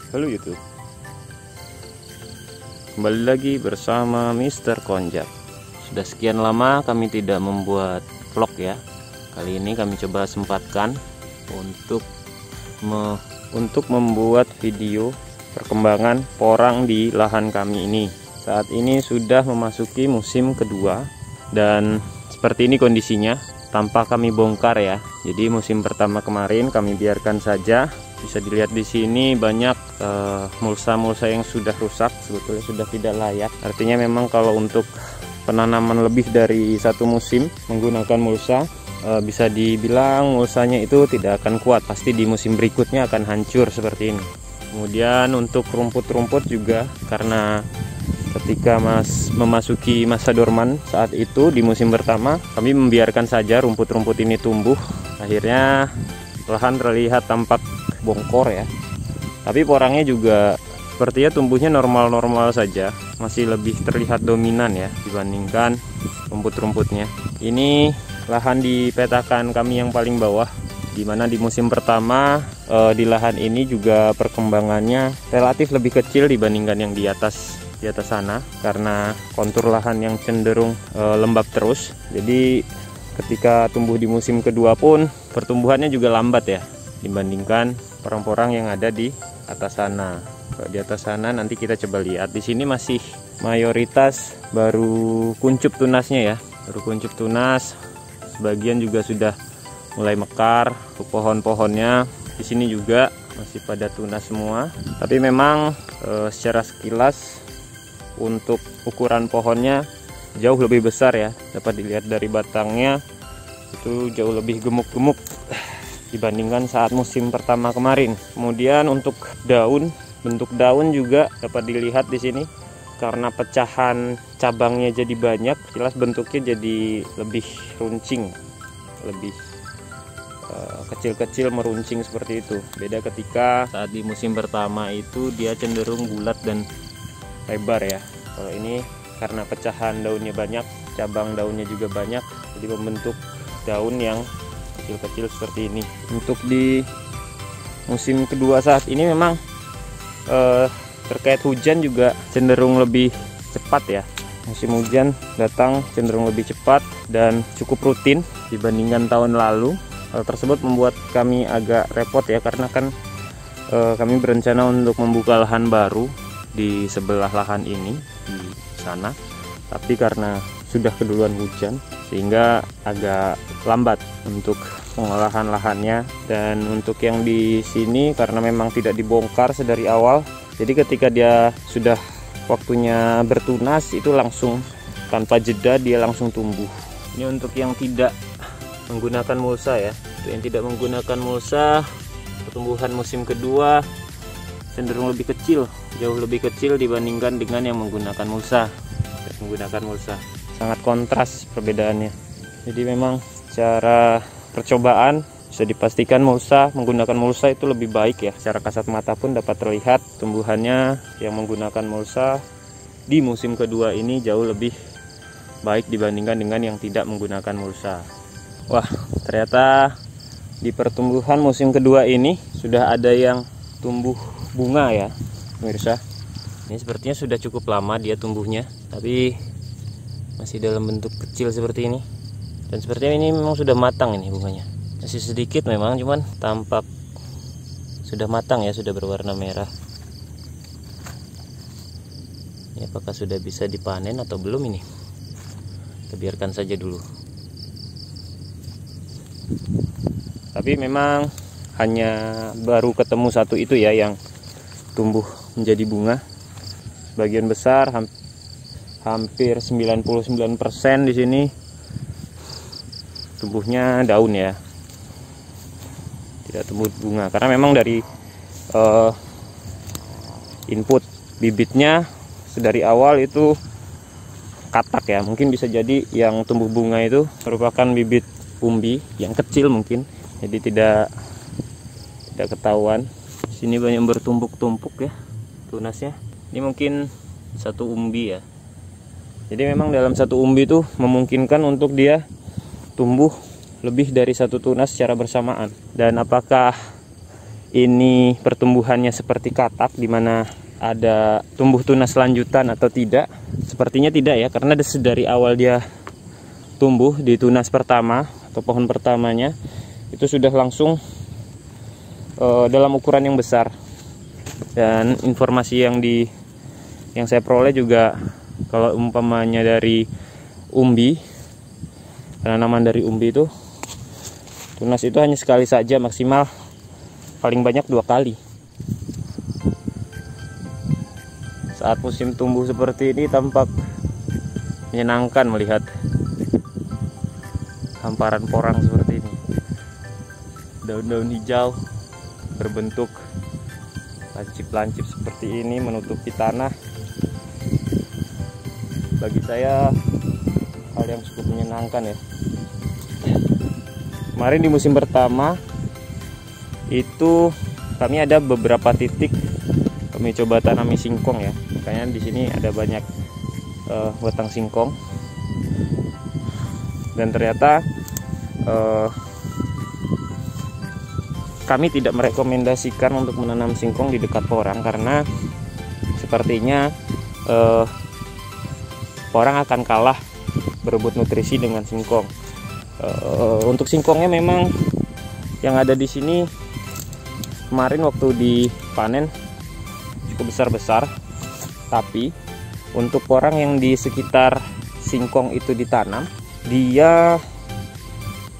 Halo YouTube, kembali lagi bersama Mr. Konjak. Sudah sekian lama kami tidak membuat vlog ya. Kali ini kami coba sempatkan untuk membuat video perkembangan porang di lahan kami ini. Saat ini sudah memasuki musim kedua dan seperti ini kondisinya tanpa kami bongkar ya. Jadi musim pertama kemarin kami biarkan saja. Bisa dilihat di sini banyak mulsa-mulsa yang sudah rusak, sebetulnya sudah tidak layak. Artinya memang kalau untuk penanaman lebih dari satu musim menggunakan mulsa, bisa dibilang mulsanya itu tidak akan kuat, pasti di musim berikutnya akan hancur seperti ini. Kemudian untuk rumput-rumput juga, karena ketika memasuki masa dorman saat itu di musim pertama, kami membiarkan saja rumput-rumput ini tumbuh. Akhirnya lahan terlihat tampak bongkor ya, tapi porangnya juga sepertinya tumbuhnya normal-normal saja, masih lebih terlihat dominan ya dibandingkan rumput-rumputnya. Ini lahan di petakan kami yang paling bawah, dimana di musim pertama di lahan ini juga perkembangannya relatif lebih kecil dibandingkan yang di atas sana, karena kontur lahan yang cenderung lembab terus. Jadi ketika tumbuh di musim kedua pun pertumbuhannya juga lambat ya dibandingkan porang-porang yang ada di atas sana. Kalau di atas sana nanti kita coba lihat. Di sini masih mayoritas baru kuncup tunasnya ya, baru kuncup tunas. Sebagian juga sudah mulai mekar. Pohon-pohonnya di sini juga masih pada tunas semua. Tapi memang secara sekilas untuk ukuran pohonnya jauh lebih besar ya. Dapat dilihat dari batangnya itu jauh lebih gemuk-gemuk dibandingkan saat musim pertama kemarin. Kemudian untuk daun, bentuk daun juga dapat dilihat di sini, karena pecahan cabangnya jadi banyak, jelas bentuknya jadi lebih runcing, lebih kecil-kecil meruncing seperti itu. Beda ketika saat di musim pertama itu dia cenderung bulat dan lebar ya. Kalau ini karena pecahan daunnya banyak, cabang daunnya juga banyak, jadi membentuk daun yang kecil-kecil seperti ini. Untuk di musim kedua saat ini memang terkait hujan juga cenderung lebih cepat ya. Musim hujan datang cenderung lebih cepat dan cukup rutin dibandingkan tahun lalu. Hal tersebut membuat kami agak repot ya, karena kan kami berencana untuk membuka lahan baru di sebelah lahan ini di sana, tapi karena sudah keduluan hujan sehingga agak lambat untuk pengolahan lahannya. Dan untuk yang di sini karena memang tidak dibongkar sedari awal, jadi ketika dia sudah waktunya bertunas itu langsung tanpa jeda dia langsung tumbuh. Ini untuk yang tidak menggunakan mulsa ya. Untuk yang tidak menggunakan mulsa, pertumbuhan musim kedua cenderung lebih kecil, jauh lebih kecil dibandingkan dengan yang menggunakan mulsa. Sangat kontras perbedaannya. Jadi memang secara percobaan bisa dipastikan menggunakan mulsa itu lebih baik ya. Secara kasat mata pun dapat terlihat tumbuhannya yang menggunakan mulsa di musim kedua ini jauh lebih baik dibandingkan dengan yang tidak menggunakan mulsa. Wah, ternyata di pertumbuhan musim kedua ini sudah ada yang tumbuh bunga ya pemirsa. Ini sepertinya sudah cukup lama dia tumbuhnya, tapi masih dalam bentuk kecil seperti ini. Dan sepertinya ini memang sudah matang ini bunganya. Masih sedikit memang, cuman tampak sudah matang ya, sudah berwarna merah. Ini apakah sudah bisa dipanen atau belum ini? Kita biarkan saja dulu. Tapi memang hanya baru ketemu satu itu ya yang tumbuh menjadi bunga. Bagian besar hampir 99% di sini tumbuhnya daun ya, tidak tumbuh bunga, karena memang dari input bibitnya dari awal itu katak ya. Mungkin bisa jadi yang tumbuh bunga itu merupakan bibit umbi yang kecil mungkin, jadi tidak ketahuan. Di sini banyak bertumpuk-tumpuk ya tunasnya. Ini mungkin satu umbi ya. Jadi memang dalam satu umbi itu memungkinkan untuk dia tumbuh lebih dari satu tunas secara bersamaan. Dan apakah ini pertumbuhannya seperti katak di mana ada tumbuh tunas lanjutan atau tidak? Sepertinya tidak ya, karena dari awal dia tumbuh di tunas pertama atau pohon pertamanya itu sudah langsung dalam ukuran yang besar. Dan informasi yang saya peroleh juga, kalau umpamanya dari umbi, penanaman dari umbi itu tunas itu hanya sekali saja, maksimal paling banyak 2 kali. Saat musim tumbuh seperti ini tampak menyenangkan melihat hamparan porang seperti ini. Daun-daun hijau berbentuk lancip-lancip seperti ini menutupi tanah. Bagi saya hal yang cukup menyenangkan ya. Kemarin di musim pertama itu kami ada beberapa titik kami coba tanami singkong ya. Makanya di sini ada banyak batang singkong. Dan ternyata kami tidak merekomendasikan untuk menanam singkong di dekat porang, karena sepertinya porang akan kalah berebut nutrisi dengan singkong. Untuk singkongnya memang yang ada di sini kemarin waktu dipanen cukup besar-besar, tapi untuk porang yang di sekitar singkong itu ditanam, dia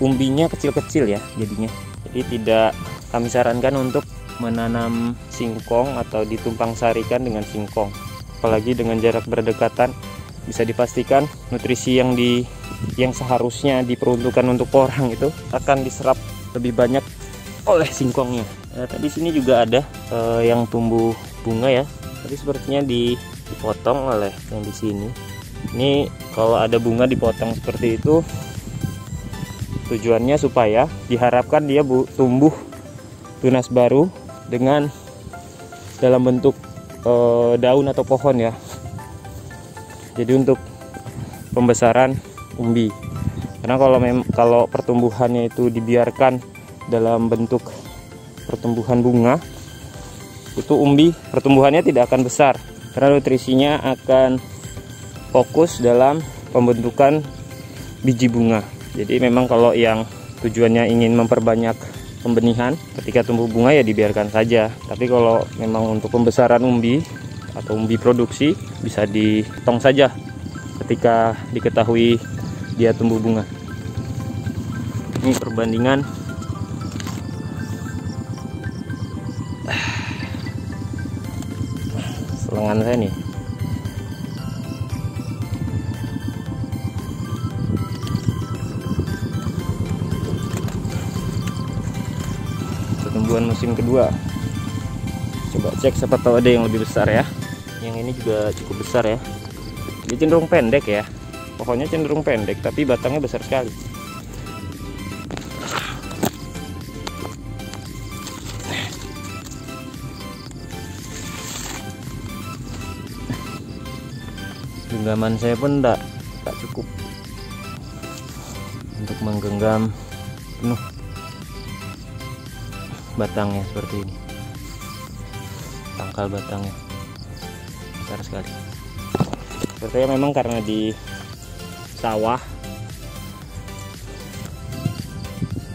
umbinya kecil-kecil ya jadinya. Jadi tidak kami sarankan untuk menanam singkong atau ditumpang sarikan dengan singkong, apalagi dengan jarak berdekatan. Bisa dipastikan nutrisi yang seharusnya diperuntukkan untuk porang itu akan diserap lebih banyak oleh singkongnya. Tadi sini juga ada yang tumbuh bunga ya, tapi sepertinya dipotong oleh yang di sini. Ini kalau ada bunga dipotong seperti itu, tujuannya supaya diharapkan dia tumbuh tunas baru dengan dalam bentuk daun atau pohon ya. Jadi untuk pembesaran umbi. Karena kalau pertumbuhannya itu dibiarkan dalam bentuk pertumbuhan bunga, itu umbi pertumbuhannya tidak akan besar, karena nutrisinya akan fokus dalam pembentukan biji bunga. Jadi memang kalau yang tujuannya ingin memperbanyak pembenihan ketika tumbuh bunga ya dibiarkan saja. Tapi kalau memang untuk pembesaran umbi atau umbi produksi, bisa ditong saja ketika diketahui dia tumbuh bunga. Ini perbandingan selengan saya nih. Pertumbuhan musim kedua. Coba cek siapa tahu ada yang lebih besar ya. Yang ini juga cukup besar ya. Dia cenderung pendek ya. Pohonnya cenderung pendek, tapi batangnya besar sekali. Genggaman saya pun tak cukup untuk menggenggam penuh batangnya seperti ini. Pangkal batangnya besar sekali. Sepertinya memang karena di sawah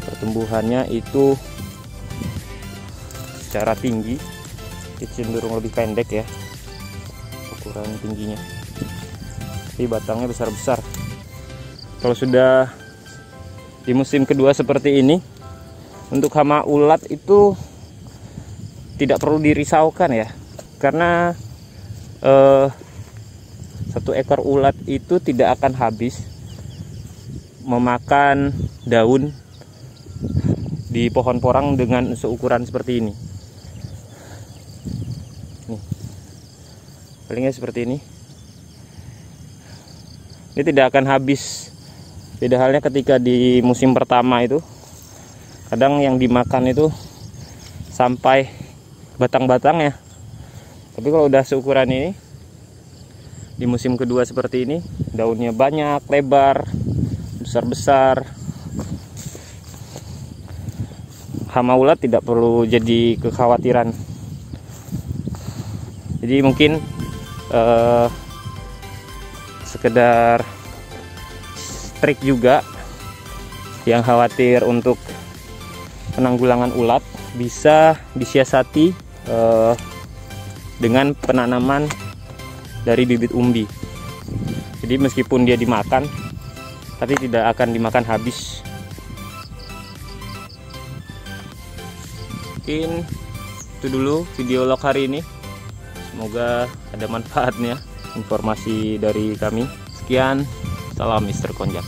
pertumbuhannya itu secara tinggi cenderung lebih pendek ya ukuran tingginya, tapi batangnya besar-besar. Kalau sudah di musim kedua seperti ini, untuk hama ulat itu tidak perlu dirisaukan ya, karena satu ekor ulat itu tidak akan habis memakan daun di pohon porang dengan seukuran seperti ini. Nih, palingnya seperti ini. Ini tidak akan habis. Beda halnya ketika di musim pertama itu, kadang yang dimakan itu sampai batang-batangnya. Tapi kalau udah seukuran ini, di musim kedua seperti ini, daunnya banyak, lebar, besar-besar. Hama ulat tidak perlu jadi kekhawatiran. Jadi mungkin sekedar trik juga yang khawatir untuk penanggulangan ulat, bisa disiasati dengan penanaman dari bibit umbi. Jadi meskipun dia dimakan, tapi tidak akan dimakan habis. Mungkin itu dulu video log hari ini. Semoga ada manfaatnya informasi dari kami. Sekian, salam Mr. Konjak.